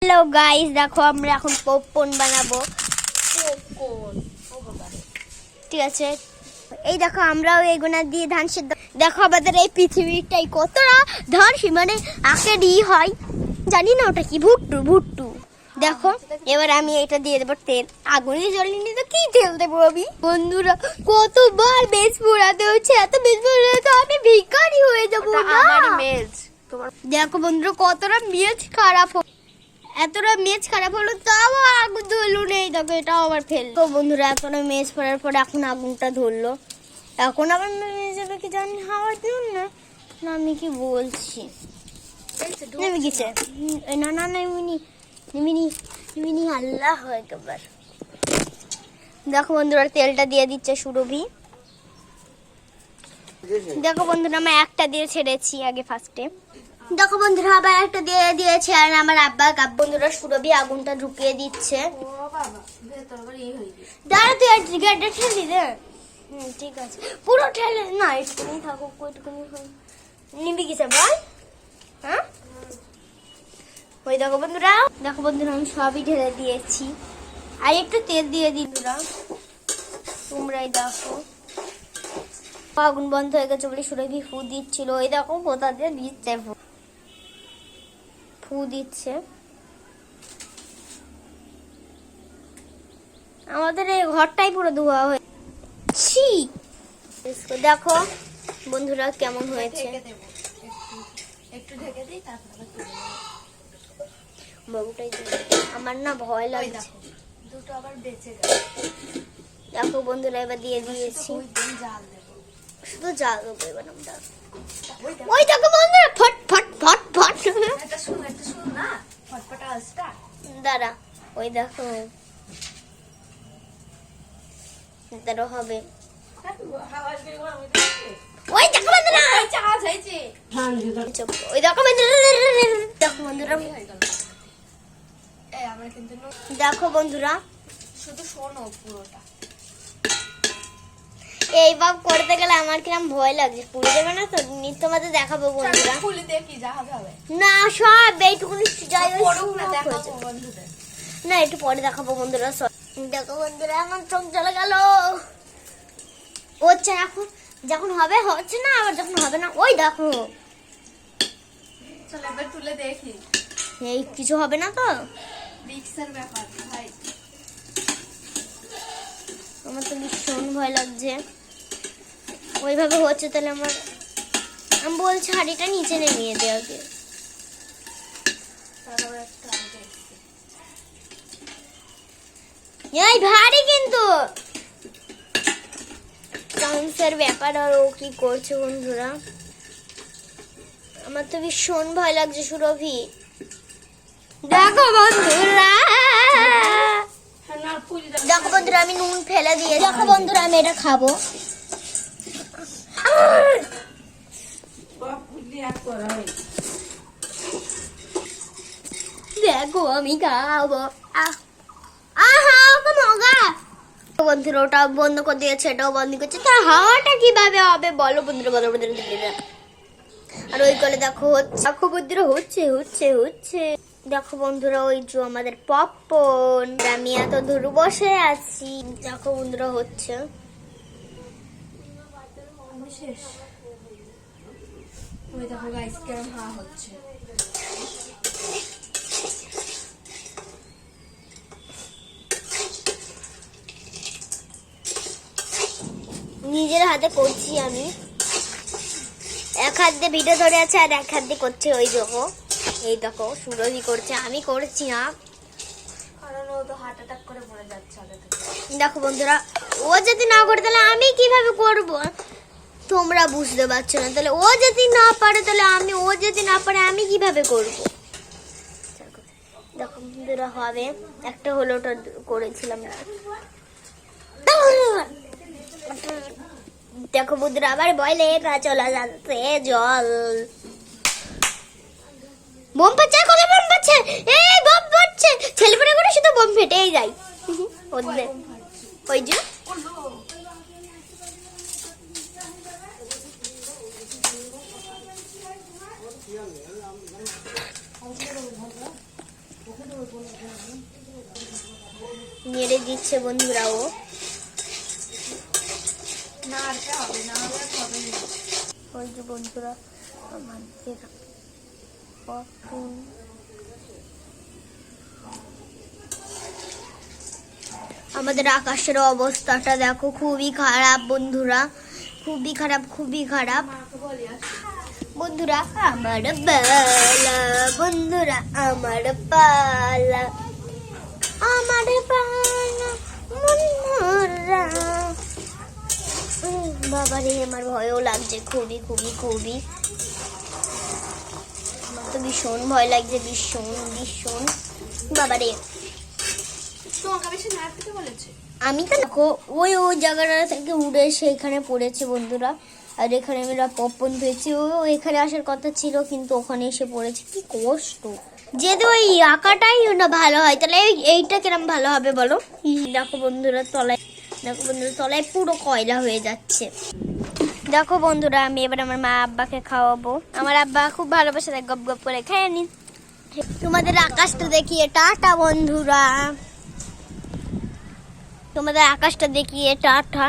Hello guys, দেখো আমরা এখন পপকর্ন বানাবো। ঠিক আছে, এই দেখো আমরাও এগুনা দিয়ে ধান সিদ্ধ। দেখো আমাদের এই পৃথিবীটাই কতটা ধান মানে আখের হয়, জানি না ওটা কি, ভুট্টু ভুট্টু। দেখো এবার আমি এটা দিয়ে দেবো তেল। আগুনে জ্বলিনি তো কি তেল দেবো আমি? বন্ধুরা কতবার বেশ পোড়াতে হচ্ছে, এত বেশ পোড়াতে তো আমি ভিখারি হয়ে যাবো না। দেখো বন্ধুরা কতটা মেজ খারাপ, এতটা মেজ খারাপ হলো তাও আগুন ধরলো নেই। দেখো এটাও আবার ফেল। তো বন্ধুরা এতটা মেজ পড়ার পরে এখন আগুনটা ধরলো। এখন আবার মেজে কি জানি হাওয়া দিন না, আমি কি বলছি নেমে গেছে। না না না এমনি এমনি এমনি আল্লাহ একবার। দেখো বন্ধুরা তেলটা দিয়ে দিচ্ছে সুরভি। দেখো বন্ধুরা আমি একটা দিয়ে ছেড়েছি আগে ফার্স্টে। দেখো বন্ধুরা আবার একটা দিয়ে দিয়েছে আর আমার আব্বা বন্ধুরা সুরভি আগুনটা ঢুকিয়ে দিচ্ছে। দাঁড়া তুই আর গাড়িটা ঠেলি দে। ঠিক আছে, পুরো ঠেলে না, একটুখানি থাকুক, ওইটুকুনি নিবি গেছে বল। হ্যাঁ ওই দেখো বন্ধুরা, দেখো বন্ধুরা আমি সবই ঢেলে দিয়েছি আর একটু তেল দিয়ে দিই। তোমরাই দেখো আগুন বন্ধ হয়ে গেছে বলে সুরভি ফু দিচ্ছিল। ওই দেখো কোথা দিয়ে দিচ্ছে, ফু দিচ্ছে। আমাদের এই ঘরটাই পুরো ধোয়া হয়েছে। দেখো বন্ধুরা কেমন হয়েছে। বাবুটাই আমার না ভয় লাগছে। দেখো বন্ধুরা এবার দিয়ে দিয়েছি, শুধু জাল দেবো এবার আমরা। ওই দেখো বন্ধুরা ফট ফট ফট ফট। দাঁড়া ওই দেখো দাঁড়া হবে। ওই দেখো বন্ধুরা, ওই দেখো বন্ধুরা, দেখো বন্ধুরা, দেখো বন্ধুরা শুধু শোনো পুরোটা। এইভাবে করতে গেলে আমার কিরম ভয় লাগছে, পুড়ে যাবে না তো? তোমাদের দেখাবো বন্ধুরা। না সব এইটুকুনি না, একটু পরে দেখাবো বন্ধুরা। দেখো বন্ধুরা আমার চোখ জ্বলে গেল। হচ্ছে এখন, যখন হবে হচ্ছে না, আবার যখন হবে না ওই দেখো। চল এবার তুলে দেখি, এই কিছু হবে না তো? রিক্সের ব্যাপার ভাই, আমার তো ভীষণ ভয় লাগছে। ওইভাবে হচ্ছে তাহলে আমি বলছি হাঁড়িটা নিচে নেমিয়ে দেওয়াকে। এই ভারী কিন্তু চান্সের ব্যাপার। আর ও কি করছে বন্ধুরা, আমার তো ভীষণ ভয় লাগছে সুরভি। দেখো বন্ধুরা, দেখো বন্ধুরা আমি নুন ফেলে দিয়ে। দেখো বন্ধুরা আমি এটা খাবো। দেখো আমি খাবো। বন্ধুরা ওটা বন্ধ করে দিয়েছে, এটাও বন্ধ করছে। তার হাওয়াটা কিভাবে হবে বলো বন্ধুরা, বলো বন্ধুরা। আর ওই কলে দেখো হচ্ছে, দেখো বন্ধুরা হচ্ছে হচ্ছে হচ্ছে। দেখো বন্ধুরা ওই যে আমাদের পপকর্ন, আমি এত দূর বসে আছি। দেখো বন্ধুরা হচ্ছে, ওই দেখো গাইস কেমন হাওয়া হচ্ছে। নিজের হাতে করছি আমি, এক হাত দিয়ে ভিডিও ধরে আছে আর এক হাত দিয়ে করছে। ওই দেখো, এই দেখো সুরভি করছে, আমি করছি না কারণ ও তো হার্ট অ্যাটাক করে মরে যাচ্ছে আগে থেকে। দেখো বন্ধুরা ও যদি না করে তাহলে আমি কিভাবে করব তোমরা বুঝতে পারছো না। তাহলে ও যদি না পারে তাহলে আমি, ও যদি না পারে আমি কিভাবে করব? দেখো বন্ধুরা হবে একটা হলো, ওটা করেছিলাম। দেখো বন্ধুরা আবার বয়লে চলে যাচ্ছে জল। বোম ফাটছে, কত বোম ফাটছে, এই বোম ফাটছে। ছেলেপেলে করে শুধু বোম ফেটেই যায়। ওই যে নেড়ে দিচ্ছে বন্ধুরা ও। ওই যে বন্ধুরা আমাদের পটল আমাদের আকাশের অবস্থাটা দেখো, খুবই খারাপ বন্ধুরা, খুবই খারাপ, খুবই খারাপ বন্ধুরা। আমার পালা বন্ধুরা, আমার পালা, আমার পালা বন্ধুরা। বাবারে আমার ভয়ও লাগছে, খুবই খুবই খুবই, আমার তো ভীষণ ভয় লাগছে, ভীষণ ভীষণ। বাবারে আমি তো দেখো ওই ওই জায়গাটা থেকে উড়ে সেখানে পড়েছে বন্ধুরা, আর এখানে আমরা পপকর্ন পেয়েছি। ও এখানে আসার কথা ছিল কিন্তু ওখানে এসে পড়েছে, কি কষ্ট। যদি ওই আঁকাটাই না ভালো হয় তাহলে এইটা কিরম ভালো হবে বলো। দেখো বন্ধুরা তলায়, দেখো বন্ধুরা তলায় পুরো কয়লা হয়ে যাচ্ছে। দেখো বন্ধুরা আমি এবার আমার মা আব্বাকে খাওয়াবো। আমার আব্বা খুব ভালোবাসে, গপ গপ করে খেয়ে নিন। তোমাদের আকাশটা দেখিয়ে টাটা বন্ধুরা, তোমাদের আকাশটা দেখিয়ে টাটা।